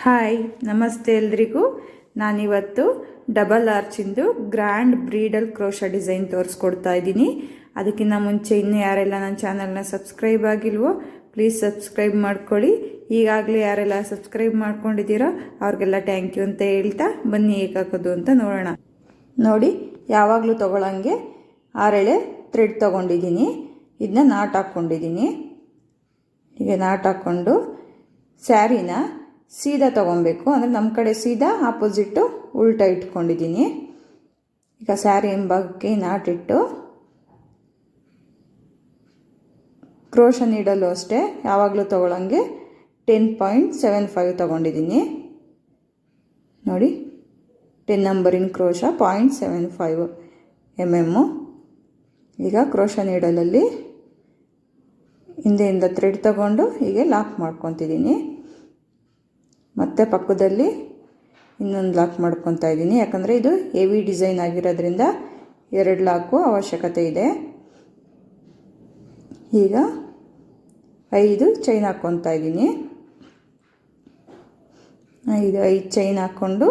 Hi ನಮಸ್ತೆ ಎಲ್ರಿಗೂ. ನಾನಿವತ್ತು ಡಬಲ್ ಆರ್ಚಿಂದು ಗ್ರ್ಯಾಂಡ್ ಬ್ರೀಡಲ್ ಕ್ರೋಶ ಡಿಸೈನ್ ತೋರಿಸ್ಕೊಡ್ತಾ ಇದ್ದೀನಿ. ಅದಕ್ಕಿಂತ ಮುಂಚೆ ಇನ್ನೂ ಯಾರೆಲ್ಲ ನನ್ನ ಚಾನಲ್ನ ಸಬ್ಸ್ಕ್ರೈಬ್ ಆಗಿಲ್ವೋ ಪ್ಲೀಸ್ ಸಬ್ಸ್ಕ್ರೈಬ್ ಮಾಡ್ಕೊಳ್ಳಿ. ಈಗಾಗಲೇ ಯಾರೆಲ್ಲ ಸಬ್ಸ್ಕ್ರೈಬ್ ಮಾಡ್ಕೊಂಡಿದ್ದೀರೋ ಅವ್ರಿಗೆಲ್ಲ ಥ್ಯಾಂಕ್ ಯು ಅಂತ ಹೇಳ್ತಾ ಬನ್ನಿ ಹೇಗೆ ಹಾಕೋದು ಅಂತ ನೋಡೋಣ. ನೋಡಿ, ಯಾವಾಗಲೂ ತೊಗೊಳಂಗೆ 6 ಎಳೆ ಥ್ರೆಡ್ ತೊಗೊಂಡಿದ್ದೀನಿ. ಇದನ್ನ ನಾಟ್ ಹಾಕ್ಕೊಂಡಿದ್ದೀನಿ. ಹೀಗೆ ನಾಟ್ ಹಾಕ್ಕೊಂಡು ಸ್ಯಾರಿನ ಸೀದಾ ತೊಗೊಬೇಕು. ಅಂದರೆ ನಮ್ಮ ಕಡೆ ಸೀದಾ ಆಪೋಸಿಟ್ಟು ಉಲ್ಟಾ ಇಟ್ಕೊಂಡಿದ್ದೀನಿ. ಈಗ ಸ್ಯಾರಿ ಹಿಂಭಾಗಕ್ಕೆ ನಾಟಿಟ್ಟು ಕ್ರೋಶ ನೀಡಲು ಅಷ್ಟೇ ಯಾವಾಗಲೂ ತೊಗೊಳಂಗೆ 10.75 ತೊಗೊಂಡಿದ್ದೀನಿ. ನೋಡಿ, 10 ನಂಬರಿನ ಕ್ರೋಶ 0.75 mm. ಈಗ ಕ್ರೋಶ ನೀಡಲಲ್ಲಿ ಹಿಂದೆಯಿಂದ ಥ್ರೆಡ್ ತಗೊಂಡು ಹೀಗೆ ಲಾಕ್ ಮಾಡ್ಕೊತಿದ್ದೀನಿ. ಮತ್ತು ಪಕ್ಕದಲ್ಲಿ ಇನ್ನೊಂದು ಲಾಕ್ ಮಾಡ್ಕೊತಾ ಇದ್ದೀನಿ. ಯಾಕಂದರೆ ಇದು ಹೆವಿ ಡಿಸೈನ್ ಆಗಿರೋದ್ರಿಂದ 2 ಲಾಕು ಅವಶ್ಯಕತೆ ಇದೆ. ಈಗ 5 ಚೈನ್ ಹಾಕ್ಕೊತಾ ಇದ್ದೀನಿ. 5 ಚೈನ್ ಹಾಕ್ಕೊಂಡು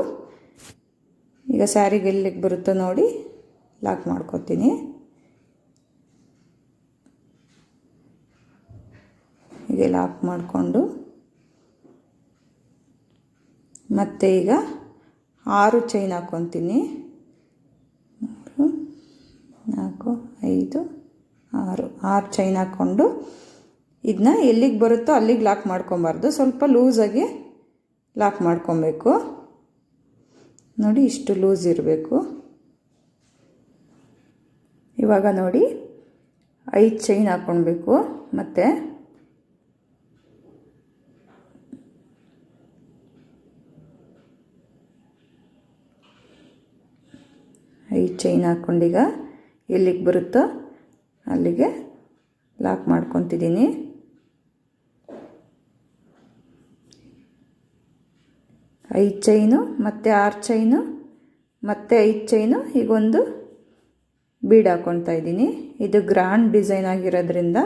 ಈಗ ಸ್ಯಾರಿಗೆ ಎಲ್ಲಿಗೆ ಬರುತ್ತೋ ನೋಡಿ ಲಾಕ್ ಮಾಡ್ಕೊತೀನಿ. ಹೀಗೆ ಲಾಕ್ ಮಾಡಿಕೊಂಡು ಮತ್ತೆ ಈಗ 6 ಚೈನ್ ಹಾಕ್ಕೊತೀನಿ. 3 4 5 6 ಚೈನ್ ಹಾಕ್ಕೊಂಡು ಇದನ್ನ ಎಲ್ಲಿಗೆ ಬರುತ್ತೋ ಅಲ್ಲಿಗೆ ಲಾಕ್ ಮಾಡ್ಕೊಬಾರ್ದು, ಸ್ವಲ್ಪ ಲೂಸಾಗಿ ಲಾಕ್ ಮಾಡ್ಕೊಬೇಕು. ನೋಡಿ, ಇಷ್ಟು ಲೂಸ್ ಇರಬೇಕು. ಇವಾಗ ನೋಡಿ 5 ಚೈನ್ ಹಾಕ್ಕೊಳ್ಬೇಕು. ಮತ್ತು 5 ಚೈನ್ ಹಾಕ್ಕೊಂಡೀಗ ಎಲ್ಲಿಗೆ ಬರುತ್ತೋ ಅಲ್ಲಿಗೆ ಲಾಕ್ ಮಾಡ್ಕೊತಿದ್ದೀನಿ. ಐದು ಚೈನು ಮತ್ತು 6 ಚೈನು ಮತ್ತು 5 ಚೈನು ಈಗೊಂದು ಬೀಡ್ ಹಾಕ್ಕೊತಾ ಇದ್ದೀನಿ. ಇದು ಗ್ರ್ಯಾಂಡ್ ಡಿಸೈನ್ ಆಗಿರೋದ್ರಿಂದ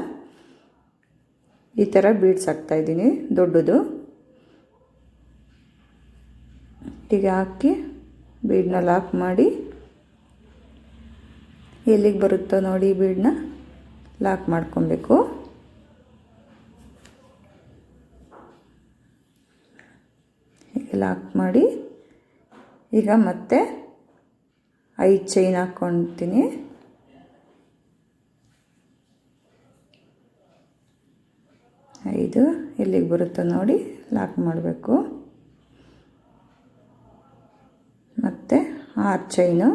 ಈ ಥರ ಬೀಡ್ಸ್ ಹಾಕ್ತಾಯಿದ್ದೀನಿ ದೊಡ್ಡದು. ಹೀಗೆ ಹಾಕಿ ಬೀಡನ್ನ ಲಾಕ್ ಮಾಡಿ ಎಲ್ಲಿಗೆ ಬರುತ್ತೋ ನೋಡಿ ಬೀಡನ್ನ ಲಾಕ್ ಮಾಡ್ಕೊಬೇಕು. ಹೀಗೆ ಲಾಕ್ ಮಾಡಿ ಈಗ ಮತ್ತೆ 5 ಚೈನ್ ಹಾಕ್ಕೊತೀನಿ. 5 ಎಲ್ಲಿಗೆ ಬರುತ್ತೋ ನೋಡಿ ಲಾಕ್ ಮಾಡಬೇಕು. ಮತ್ತು 6 ಚೈನು,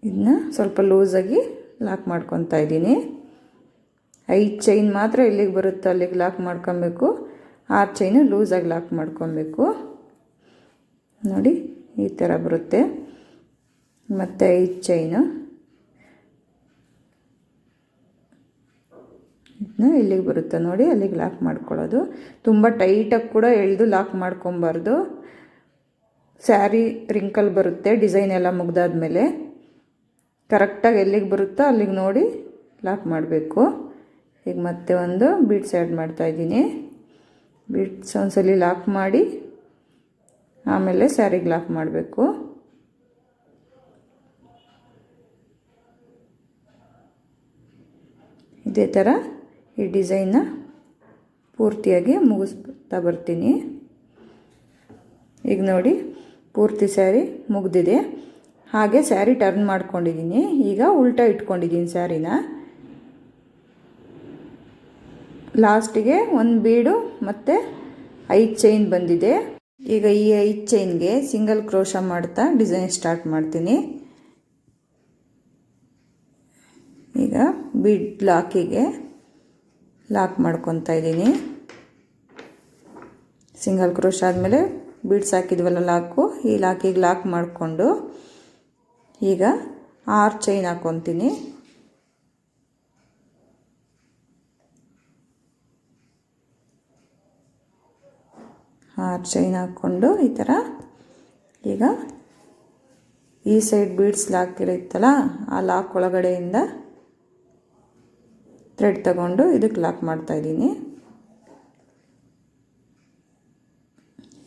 ಇದನ್ನ ಸ್ವಲ್ಪ ಲೂಸಾಗಿ ಲಾಕ್ ಮಾಡ್ಕೊತಾ ಇದ್ದೀನಿ. 5 ಚೈನ್ ಮಾತ್ರ ಎಲ್ಲಿಗೆ ಬರುತ್ತೋ ಅಲ್ಲಿಗೆ ಲಾಕ್ ಮಾಡ್ಕೊಬೇಕು. 6 ಚೈನು ಲೂಸಾಗಿ ಲಾಕ್ ಮಾಡ್ಕೊಬೇಕು. ನೋಡಿ, ಈ ಥರ ಬರುತ್ತೆ. ಮತ್ತು 5 ಚೈನು ಇದನ್ನ ಎಲ್ಲಿಗೆ ಬರುತ್ತೋ ನೋಡಿ ಅಲ್ಲಿಗೆ ಲಾಕ್ ಮಾಡ್ಕೊಳ್ಳೋದು. ತುಂಬ ಟೈಟಾಗಿ ಕೂಡ ಎಳೆದು ಲಾಕ್ ಮಾಡ್ಕೊಬಾರ್ದು. ಸ್ಯಾರಿ ರಿಂಕಲ್ ಬರುತ್ತೆ ಡಿಸೈನ್ ಎಲ್ಲ ಮುಗ್ದಾದ್ಮೇಲೆ. ಕರೆಕ್ಟಾಗಿ ಎಲ್ಲಿಗೆ ಬರುತ್ತೋ ಅಲ್ಲಿಗೆ ನೋಡಿ ಲಾಕ್ ಮಾಡಬೇಕು. ಈಗ ಮತ್ತೆ ಒಂದು ಬೀಡ್ಸ್ ಆ್ಯಡ್ ಮಾಡ್ತಾಯಿದ್ದೀನಿ. ಬೀಡ್ಸ್ ಒಂದ್ಸಲಿ ಲಾಕ್ ಮಾಡಿ ಆಮೇಲೆ ಸ್ಯಾರಿಗೆ ಲಾಕ್ ಮಾಡಬೇಕು. ಇದೇ ಥರ ಈ ಡಿಸೈನ್ನ ಪೂರ್ತಿಯಾಗಿ ಮುಗಿಸ್ತಾ ಬರ್ತೀನಿ. ಈಗ ನೋಡಿ, ಪೂರ್ತಿ ಸ್ಯಾರಿ ಮುಗಿದಿದೆ. ಹಾಗೆ ಸ್ಯಾರಿ ಟರ್ನ್ ಮಾಡ್ಕೊಂಡಿದ್ದೀನಿ. ಈಗ ಉಲ್ಟಾ ಇಟ್ಕೊಂಡಿದ್ದೀನಿ ಸ್ಯಾರಿನ. ಲಾಸ್ಟಿಗೆ ಒಂದು ಬೀಡು ಮತ್ತು 5 ಚೈನ್ ಬಂದಿದೆ. ಈಗ ಈ 5 ಚೈನ್ಗೆ ಸಿಂಗಲ್ ಕ್ರೋಶ ಮಾಡ್ತಾ ಡಿಸೈನ್ ಸ್ಟಾರ್ಟ್ ಮಾಡ್ತೀನಿ. ಈಗ ಬೀಡ್ ಲಾಕಿಗೆ ಲಾಕ್ ಮಾಡ್ಕೊತಾ ಇದ್ದೀನಿ. ಸಿಂಗಲ್ ಕ್ರೋಶ ಆದಮೇಲೆ ಬೀಡ್ಸ್ ಹಾಕಿದ್ವಲ್ಲ ಲಾಕು, ಈ ಲಾಕಿಗೆ ಲಾಕ್ ಮಾಡಿಕೊಂಡು ಈಗ 6 ಚೈನ್ ಹಾಕ್ಕೊತೀನಿ. 6 ಚೈನ್ ಹಾಕ್ಕೊಂಡು ಈ ಥರ ಈಗ ಈ ಸೈಡ್ ಬೀಡ್ಸ್ ಲಾಕ್ ಇರುತ್ತಲ್ಲ ಆ ಲಾಕ್ ಒಳಗಡೆಯಿಂದ ಥ್ರೆಡ್ ತಗೊಂಡು ಇದಕ್ಕೆ ಲಾಕ್ ಮಾಡ್ತಾಯಿದ್ದೀನಿ.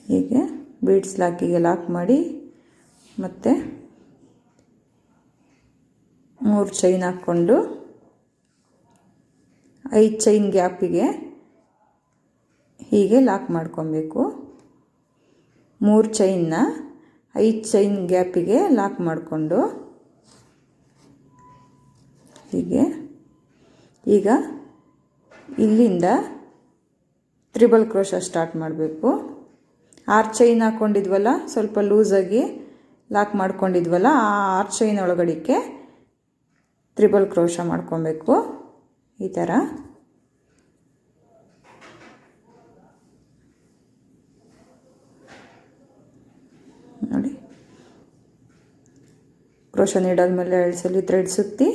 ಹೀಗೆ ಬೀಡ್ಸ್ ಲಾಕಿಗೆ ಲಾಕ್ ಮಾಡಿ ಮತ್ತು 3 ಚೈನ್ ಹಾಕ್ಕೊಂಡು 5 ಚೈನ್ ಗ್ಯಾಪಿಗೆ ಹೀಗೆ ಲಾಕ್ ಮಾಡ್ಕೊಬೇಕು. 3 ಚೈನ್ನ 5 ಚೈನ್ ಗ್ಯಾಪಿಗೆ ಲಾಕ್ ಮಾಡಿಕೊಂಡು ಹೀಗೆ ಈಗ ಇಲ್ಲಿಂದ ತ್ರಿಬಲ್ ಕ್ರೋಶ ಸ್ಟಾರ್ಟ್ ಮಾಡಬೇಕು. 6 ಚೈನ್ ಹಾಕ್ಕೊಂಡಿದ್ವಲ್ಲ, ಸ್ವಲ್ಪ ಲೂಸಾಗಿ ಲಾಕ್ ಮಾಡ್ಕೊಂಡಿದ್ವಲ್ಲ, ಆ 6 ಚೈನ್ ಒಳಗಡೆಗೆ ತ್ರಿಬಲ್ ಕ್ರೋಶ ಮಾಡ್ಕೊಬೇಕು. ಈ ಥರ ನೋಡಿ, ಕ್ರೋಶ ನೀಡಲ್ ಮೇಲೆ 2 ಸಲ ಥ್ರೆಡ್ ಸುತ್ತಿ,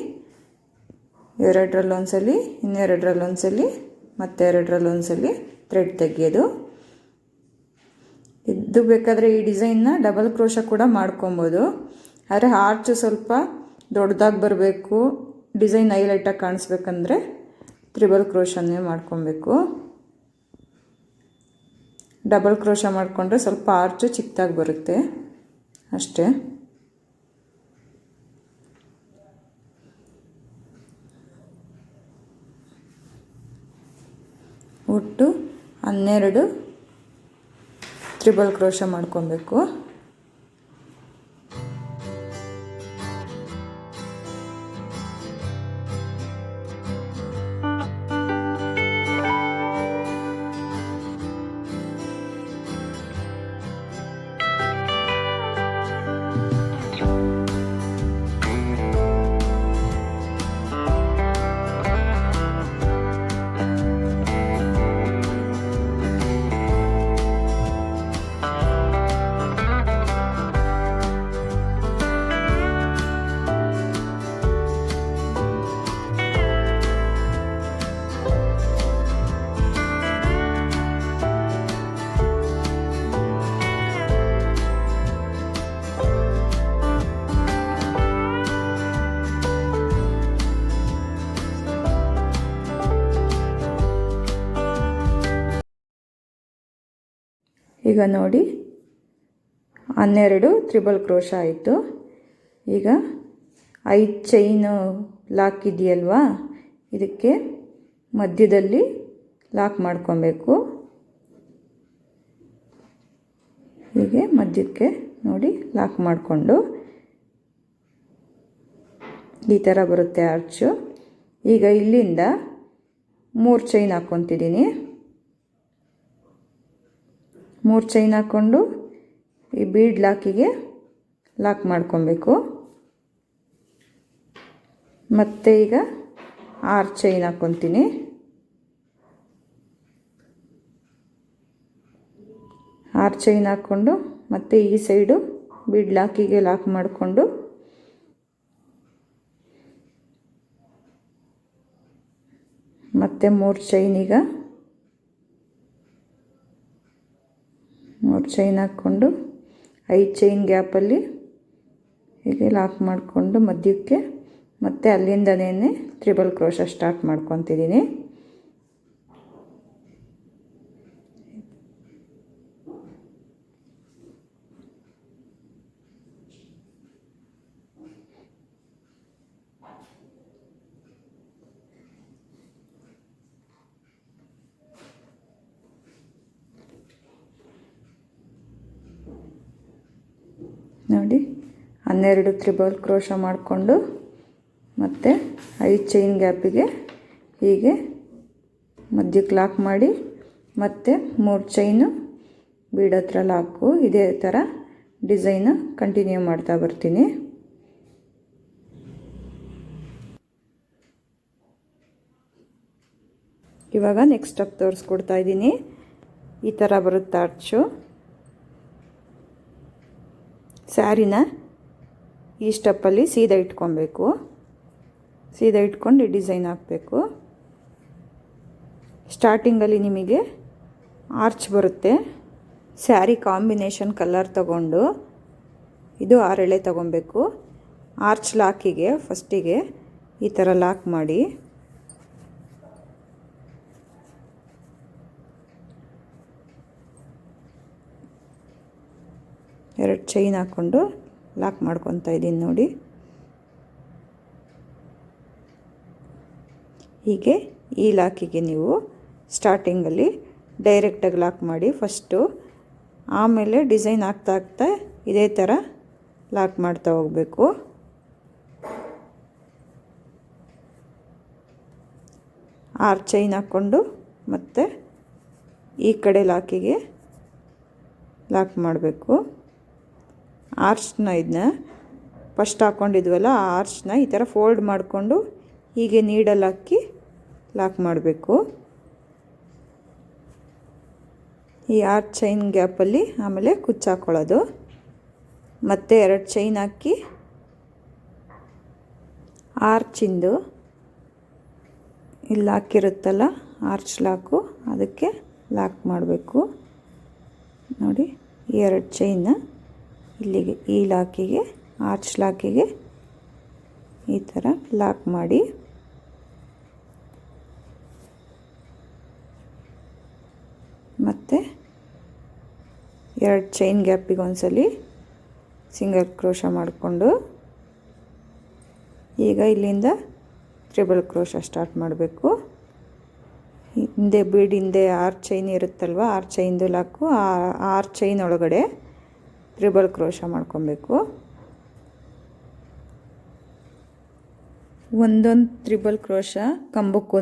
2ರಲ್ಲಿ ಒಂದ್ಸಲಿ, ಇನ್ನೆರಡರಲ್ಲಿ ಒಂದ್ಸಲಿ, ಮತ್ತು 2ರಲ್ಲಿ ಒಂದ್ಸಲಿ ಥ್ರೆಡ್ ತೆಗೆಯೋದು. ಇದು ಬೇಕಾದರೆ ಈ ಡಿಸೈನ್ನ ಡಬಲ್ ಕ್ರೋಶ ಕೂಡ ಮಾಡ್ಕೊಬೋದು. ಆದರೆ ಆರ್ಚ್ ಸ್ವಲ್ಪ ದೊಡ್ಡದಾಗಿ ಬರಬೇಕು, ಡಿಸೈನ್ ಹೈಲೈಟಾಗಿ ಕಾಣಿಸ್ಬೇಕಂದ್ರೆ ತ್ರಿಬಲ್ ಕ್ರೋಶನೇ ಮಾಡ್ಕೊಬೇಕು. ಡಬಲ್ ಕ್ರೋಶ ಮಾಡಿಕೊಂಡ್ರೆ ಸ್ವಲ್ಪ ಆರ್ಚು ಚಿಕ್ಕದಾಗಿ ಬರುತ್ತೆ ಅಷ್ಟೇ. ಒಟ್ಟು 12 ತ್ರಿಬಲ್ ಕ್ರೋಶ ಮಾಡ್ಕೊಬೇಕು. ಈಗ ನೋಡಿ 12 ತ್ರಿಬಲ್ ಕ್ರೋಶ ಆಯಿತು. ಈಗ 5 ಚೈನು ಲಾಕ್ ಇದೆಯಲ್ವಾ, ಇದಕ್ಕೆ ಮಧ್ಯದಲ್ಲಿ ಲಾಕ್ ಮಾಡ್ಕೊಬೇಕು. ಹೀಗೆ ಮಧ್ಯಕ್ಕೆ ನೋಡಿ ಲಾಕ್ ಮಾಡಿಕೊಂಡು ಈ ಥರ ಬರುತ್ತೆ ಆರ್ಚು. ಈಗ ಇಲ್ಲಿಂದ 3 ಚೈನ್ ಹಾಕ್ಕೊತಿದ್ದೀನಿ. 3 ಚೈನ್ ಹಾಕ್ಕೊಂಡು ಈ ಬೀಡ್ ಲಾಕಿಗೆ ಲಾಕ್ ಮಾಡ್ಕೊಬೇಕು. ಮತ್ತು ಈಗ 6 ಚೈನ್ ಹಾಕ್ಕೊತೀನಿ. 6 ಚೈನ್ ಹಾಕ್ಕೊಂಡು ಮತ್ತು ಈ ಸೈಡು ಬೀಡ್ ಲಾಕಿಗೆ ಲಾಕ್ ಮಾಡಿಕೊಂಡು ಮತ್ತು 3 ಚೈನ್, ಈಗ 3 ಚೈನ್ ಹಾಕ್ಕೊಂಡು 5 ಚೈನ್ ಗ್ಯಾಪಲ್ಲಿ ಹೀಗೆ ಲಾಕ್ ಮಾಡಿಕೊಂಡು ಮಧ್ಯಕ್ಕೆ ಮತ್ತು ಅಲ್ಲಿಂದನೇ ತ್ರಿಬಲ್ ಕ್ರೋಶ ಸ್ಟಾರ್ಟ್ ಮಾಡ್ಕೊತಿದ್ದೀನಿ. ನೋಡಿ 12 ತ್ರಿಬಲ್ ಕ್ರೋಶ ಮಾಡಿಕೊಂಡು ಮತ್ತು 5 ಚೈನ್ ಗ್ಯಾಪಿಗೆ ಹೀಗೆ ಮಧ್ಯಕ್ಕೆ ಲಾಕ್ ಮಾಡಿ ಮತ್ತು 3 ಚೈನು ಬೀಡ್ ಹತ್ರ ಲಾಕು. ಇದೇ ಥರ ಡಿಸೈನು ಕಂಟಿನ್ಯೂ ಮಾಡ್ತಾ ಬರ್ತೀನಿ. ಇವಾಗ ನೆಕ್ಸ್ಟ್ ಸ್ಟೆಪ್ ತೋರಿಸ್ಕೊಡ್ತಾ ಇದ್ದೀನಿ. ಈ ಥರ ಬರುತ್ತೆ ಆರ್ಚು. ಸ್ಯಾರಿನ ಈ ಸ್ಟೆಪ್ಪಲ್ಲಿ ಸೀದಾ ಇಟ್ಕೊಬೇಕು. ಸೀದಾ ಇಟ್ಕೊಂಡು ಡಿಸೈನ್ ಹಾಕಬೇಕು. ಸ್ಟಾರ್ಟಿಂಗಲ್ಲಿ ನಿಮಗೆ ಆರ್ಚ್ ಬರುತ್ತೆ. ಸ್ಯಾರಿ ಕಾಂಬಿನೇಷನ್ ಕಲರ್ ತಗೊಂಡು ಇದು 6 ಎಳೆ ತಗೊಬೇಕು. ಆರ್ಚ್ ಲಾಕಿಗೆ ಫಸ್ಟಿಗೆ ಈ ಥರ ಲಾಕ್ ಮಾಡಿ 2 ಚೈನ್ ಹಾಕ್ಕೊಂಡು ಲಾಕ್ ಮಾಡ್ಕೊತಾ ಇದ್ದೀನಿ ನೋಡಿ. ಹೀಗೆ ಈ ಲಾಕಿಗೆ ನೀವು ಸ್ಟಾರ್ಟಿಂಗಲ್ಲಿ ಡೈರೆಕ್ಟಾಗಿ ಲಾಕ್ ಮಾಡಿ ಫಸ್ಟು, ಆಮೇಲೆ ಡಿಸೈನ್ ಆಗ್ತಾ ಆಗ್ತಾ ಇದೇ ಥರ ಲಾಕ್ ಮಾಡ್ತಾ ಹೋಗಬೇಕು. 6 ಚೈನ್ ಹಾಕ್ಕೊಂಡು ಮತ್ತು ಈ ಕಡೆ ಲಾಕಿಗೆ ಲಾಕ್ ಮಾಡಬೇಕು. ಆರ್ಚ್ನ ಇದನ್ನ ಫಸ್ಟ್ ಹಾಕ್ಕೊಂಡಿದ್ವಲ್ಲ, ಆ ಆರ್ಚ್ನ ಈ ಥರ ಫೋಲ್ಡ್ ಮಾಡಿಕೊಂಡು ಹೀಗೆ ನೀಡಲ್ಲಿ ಹಾಕಿ ಲಾಕ್ ಮಾಡಬೇಕು. ಈ 6 ಚೈನ್ ಗ್ಯಾಪಲ್ಲಿ ಆಮೇಲೆ ಕುಚ್ಚು ಹಾಕ್ಕೊಳ್ಳೋದು. ಮತ್ತೆ 2 ಚೈನ್ ಹಾಕಿ ಆರ್ಚಿಂದು ಇಲ್ಲಿ ಹಾಕಿರುತ್ತಲ್ಲ ಆರ್ಚ್ ಲಾಕು, ಅದಕ್ಕೆ ಲಾಕ್ ಮಾಡಬೇಕು ನೋಡಿ. ಈ 2 ಚೈನ್ನ ಇಲ್ಲಿಗೆ ಈ ಲಾಕಿಗೆ, ಆರ್ಚ್ ಲಾಕಿಗೆ ಈ ಥರ ಲಾಕ್ ಮಾಡಿ ಮತ್ತು 2 ಚೈನ್ ಗ್ಯಾಪಿಗೆ ಒಂದ್ಸಲಿ ಸಿಂಗಲ್ ಕ್ರೋಶ ಮಾಡಿಕೊಂಡು ಈಗ ಇಲ್ಲಿಂದ ಟ್ರಿಬಲ್ ಕ್ರೋಶ ಸ್ಟಾರ್ಟ್ ಮಾಡಬೇಕು. ಹಿಂದೆ ಬೀಡ್ ಹಿಂದೆ 6 ಚೈನ್ ಇರುತ್ತಲ್ವ, 6 ಚೈನ್ದು ಲಾಕು, 6 ಚೈನ್ ಒಳಗಡೆ ಟ್ರಿಬಲ್ ಕ್ರೋಶ ಮಾಡ್ಕೊಬೇಕು. ಒಂದೊಂದು ಟ್ರಿಬಲ್ ಕ್ರೋಶ ಕಂಬಕ್ಕೂ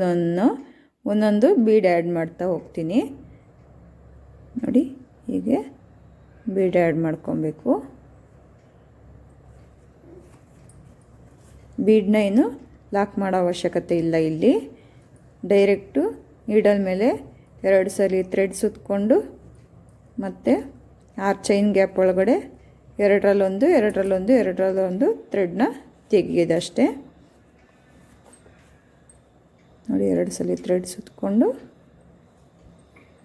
ಒಂದೊಂದು ಬೀಡ್ ಆ್ಯಡ್ ಮಾಡ್ತಾ ಹೋಗ್ತೀನಿ ನೋಡಿ. ಹೀಗೆ ಬೀಡ್ ಆ್ಯಡ್ ಮಾಡ್ಕೊಬೇಕು. ಬೀಡನ್ನ ಏನು ಲಾಕ್ ಮಾಡೋ ಅವಶ್ಯಕತೆ ಇಲ್ಲ. ಇಲ್ಲಿ ಡೈರೆಕ್ಟು ನೀಡಲ್ ಮೇಲೆ 2 ಸಲ ಥ್ರೆಡ್ ಸುತ್ತಕೊಂಡು ಮತ್ತು 6 ಚೈನ್ ಗ್ಯಾಪ್ ಒಳಗಡೆ 2ರಲ್ಲೊಂದು 2ರಲ್ಲೊಂದು 2ರಲ್ಲೊಂದು ಥ್ರೆಡ್ನ ತೆಗೆಯೋದಷ್ಟೇ ನೋಡಿ. 2 ಸಲ ಥ್ರೆಡ್ ಸುತ್ತಕೊಂಡು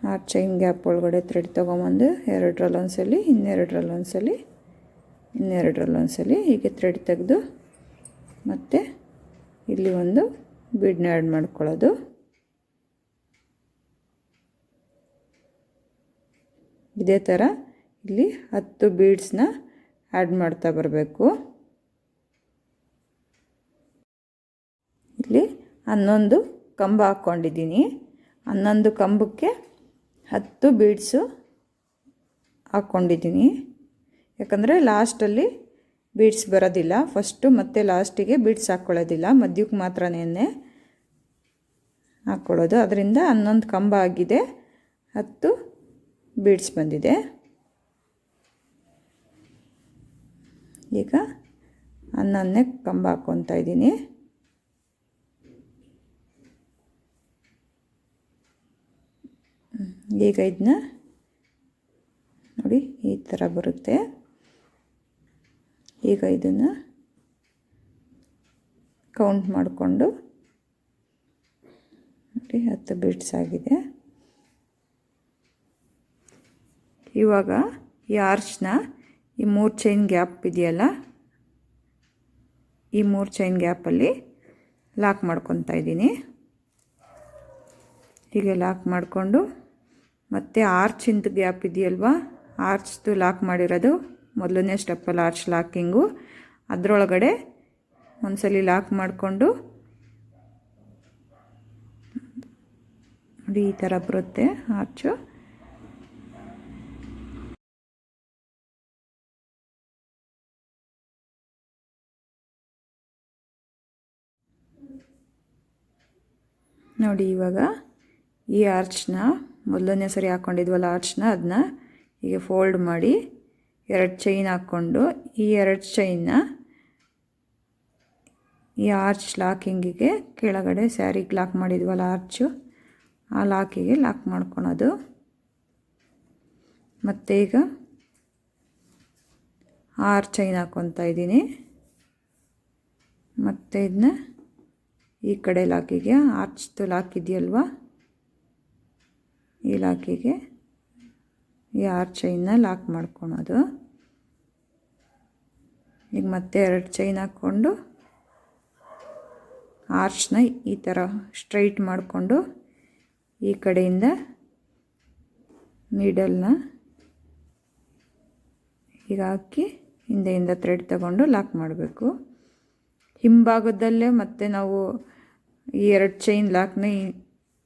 6 ಚೈನ್ ಗ್ಯಾಪ್ ಒಳಗಡೆ ಥ್ರೆಡ್ ತೊಗೊಂಬಂದು 2ರಲ್ಲೊಂದು ಸಲ, ಇನ್ನೆರಡರಲ್ಲೊಂದು ಸಲ, ಇನ್ನೆರಡರಲ್ಲೊಂದು ಸಲ ಹೀಗೆ ಥ್ರೆಡ್ ತೆಗೆದು ಮತ್ತು ಇಲ್ಲಿ ಒಂದು ಬೀಡನ್ನ ಆ್ಯಡ್ ಮಾಡ್ಕೊಳ್ಳೋದು. ಇದೇ ಥರ ಇಲ್ಲಿ 10 ಬೀಡ್ಸ್ನ ಆ್ಯಡ್ ಮಾಡ್ತಾ ಬರಬೇಕು. ಇಲ್ಲಿ 11 ಕಂಬ ಹಾಕ್ಕೊಂಡಿದ್ದೀನಿ. 11 ಕಂಬಕ್ಕೆ 10 ಬೀಡ್ಸು ಹಾಕ್ಕೊಂಡಿದ್ದೀನಿ. ಯಾಕಂದರೆ ಲಾಸ್ಟಲ್ಲಿ ಬೀಡ್ಸ್ ಬರೋದಿಲ್ಲ, ಫಸ್ಟು ಮತ್ತು ಲಾಸ್ಟಿಗೆ ಬೀಡ್ಸ್ ಹಾಕ್ಕೊಳ್ಳೋದಿಲ್ಲ, ಮಧ್ಯಕ್ಕೆ ಮಾತ್ರನೇ ಹಾಕ್ಕೊಳ್ಳೋದು. ಅದರಿಂದ 11 ಕಂಬ ಆಗಿದೆ, 10 ಬೀಡ್ಸ್ ಬಂದಿದೆ. ಈಗ 11ನೇ ಕಂಬ ಹಾಕ್ಕೊತಾ ಇದ್ದೀನಿ. ಈಗ ಇದನ್ನ ನೋಡಿ ಈ ಥರ ಬರುತ್ತೆ. ಈಗ ಇದನ್ನು ಕೌಂಟ್ ಮಾಡಿಕೊಂಡು ನೋಡಿ 10 ಬೀಡ್ಸ್ ಆಗಿದೆ. ಇವಾಗ ಈ ಆರ್ಚ್ನ ಈ 3 ಚೈನ್ ಗ್ಯಾಪ್ ಇದೆಯಲ್ಲ, ಈ 3 ಚೈನ್ ಗ್ಯಾಪಲ್ಲಿ ಲಾಕ್ ಮಾಡ್ಕೊತಾ ಇದ್ದೀನಿ. ಹೀಗೆ ಲಾಕ್ ಮಾಡಿಕೊಂಡು ಮತ್ತು ಆರ್ಚಿಂದು ಗ್ಯಾಪ್ ಇದೆಯಲ್ವ, ಆರ್ಚ್ದು ಲಾಕ್ ಮಾಡಿರೋದು ಮೊದಲನೇ ಸ್ಟೆಪ್ಪಲ್ಲಿ ಆರ್ಚ್ ಲಾಕಿಂಗು, ಅದರೊಳಗಡೆ ಒಂದ್ಸಲಿ ಲಾಕ್ ಮಾಡಿಕೊಂಡು ನೋಡಿ ಈ ಥರ ಬರುತ್ತೆ ಆರ್ಚು. ನೋಡಿ ಇವಾಗ ಈ ಆರ್ಚ್ನ ಮೊದಲನೇ ಸರಿ ಹಾಕ್ಕೊಂಡಿದ್ವಲ್ಲ ಆರ್ಚ್ನ, ಅದನ್ನ ಹೀಗೆ ಫೋಲ್ಡ್ ಮಾಡಿ 2 ಚೈನ್ ಹಾಕ್ಕೊಂಡು ಈ 2 ಚೈನ್ನ ಈ ಆರ್ಚ್ ಲಾಕಿಂಗಿಗೆ ಕೆಳಗಡೆ ಸ್ಯಾರಿಗೆ ಲಾಕ್ ಮಾಡಿದ್ವಲ್ಲ ಆರ್ಚು, ಆ ಲಾಕಿಗೆ ಲಾಕ್ ಮಾಡ್ಕೊಳೋದು. ಮತ್ತು ಈಗ 6 ಚೈನ್ ಹಾಕ್ಕೊತಾ ಇದ್ದೀನಿ. ಮತ್ತು ಇದನ್ನ ಈ ಕಡೆ ಲಾಕಿಗೆ, ಆರ್ಚ್ದು ಲಾಕ್ ಇದೆಯಲ್ವ, ಈ ಲಾಕಿಗೆ ಈ 6 ಚೈನ್ನ ಲಾಕ್ ಮಾಡ್ಕೊಳೋದು. ಈಗ ಮತ್ತೆ 2 ಚೈನ್ ಹಾಕ್ಕೊಂಡು ಆರ್ಚ್ನ ಈ ಥರ ಸ್ಟ್ರೈಟ್ ಮಾಡಿಕೊಂಡು ಈ ಕಡೆಯಿಂದ ನೀಡಲ್ನ ಈಗ ಹಾಕಿ ಹಿಂದೆಯಿಂದ ಥ್ರೆಡ್ ತಗೊಂಡು ಲಾಕ್ ಮಾಡಬೇಕು. ಹಿಂಭಾಗದಲ್ಲೇ ಮತ್ತೆ ನಾವು ಈ 2 ಚೈನ್ ಲಾಕ್ನ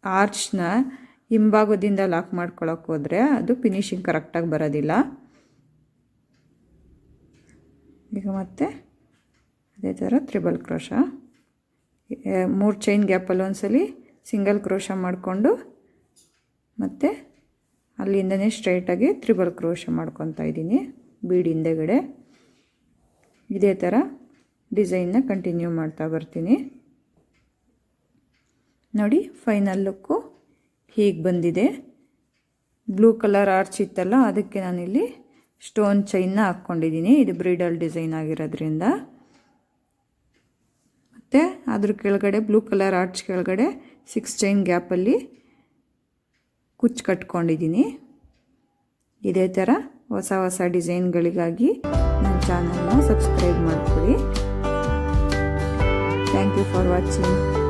ಆರ್ಚ್ನ ಹಿಂಭಾಗದಿಂದ ಲಾಕ್ ಮಾಡ್ಕೊಳಕ್ಕೆ ಹೋದರೆ ಅದು ಫಿನಿಶಿಂಗ್ ಕರೆಕ್ಟಾಗಿ ಬರೋದಿಲ್ಲ. ಈಗ ಮತ್ತೆ ಅದೇ ಥರ ತ್ರಿಬಲ್ ಕ್ರೋಶ 3 ಚೈನ್ ಗ್ಯಾಪಲ್ಲಿ ಒಂದ್ಸಲಿ ಸಿಂಗಲ್ ಕ್ರೋಶ ಮಾಡಿಕೊಂಡು ಮತ್ತು ಅಲ್ಲಿಂದನೇ ಸ್ಟ್ರೈಟಾಗಿ ತ್ರಿಬಲ್ ಕ್ರೋಶ ಮಾಡ್ಕೊತಾ ಇದ್ದೀನಿ ಬೀಡ್ ಹಿಂದೆಗಡೆ. ಇದೇ ಥರ ಡಿಸೈನ್ನ ಕಂಟಿನ್ಯೂ ಮಾಡ್ತಾ ಬರ್ತೀನಿ. ನೋಡಿ ಫೈನಲ್ ಲುಕ್ಕು ಹೀಗೆ ಬಂದಿದೆ. ಬ್ಲೂ ಕಲರ್ ಆರ್ಚ್ ಇತ್ತಲ್ಲ, ಅದಕ್ಕೆ ನಾನಿಲ್ಲಿ ಸ್ಟೋನ್ ಚೈನ್ನ ಹಾಕ್ಕೊಂಡಿದ್ದೀನಿ. ಇದು ಬ್ರೀಡಲ್ ಡಿಸೈನ್ ಆಗಿರೋದ್ರಿಂದ. ಮತ್ತು ಅದ್ರ ಕೆಳಗಡೆ ಬ್ಲೂ ಕಲರ್ ಆರ್ಚ್ ಕೆಳಗಡೆ 6 ಚೈನ್ ಗ್ಯಾಪಲ್ಲಿ ಕುಚ್ಚು ಕಟ್ಕೊಂಡಿದ್ದೀನಿ. ಇದೇ ಥರ ಹೊಸ ಹೊಸ ಡಿಸೈನ್ಗಳಿಗಾಗಿ ನನ್ನ ಚಾನಲ್ನ ಸಬ್ಸ್ಕ್ರೈಬ್ ಮಾಡ್ಕೊಳ್ಳಿ. Thank you for watching.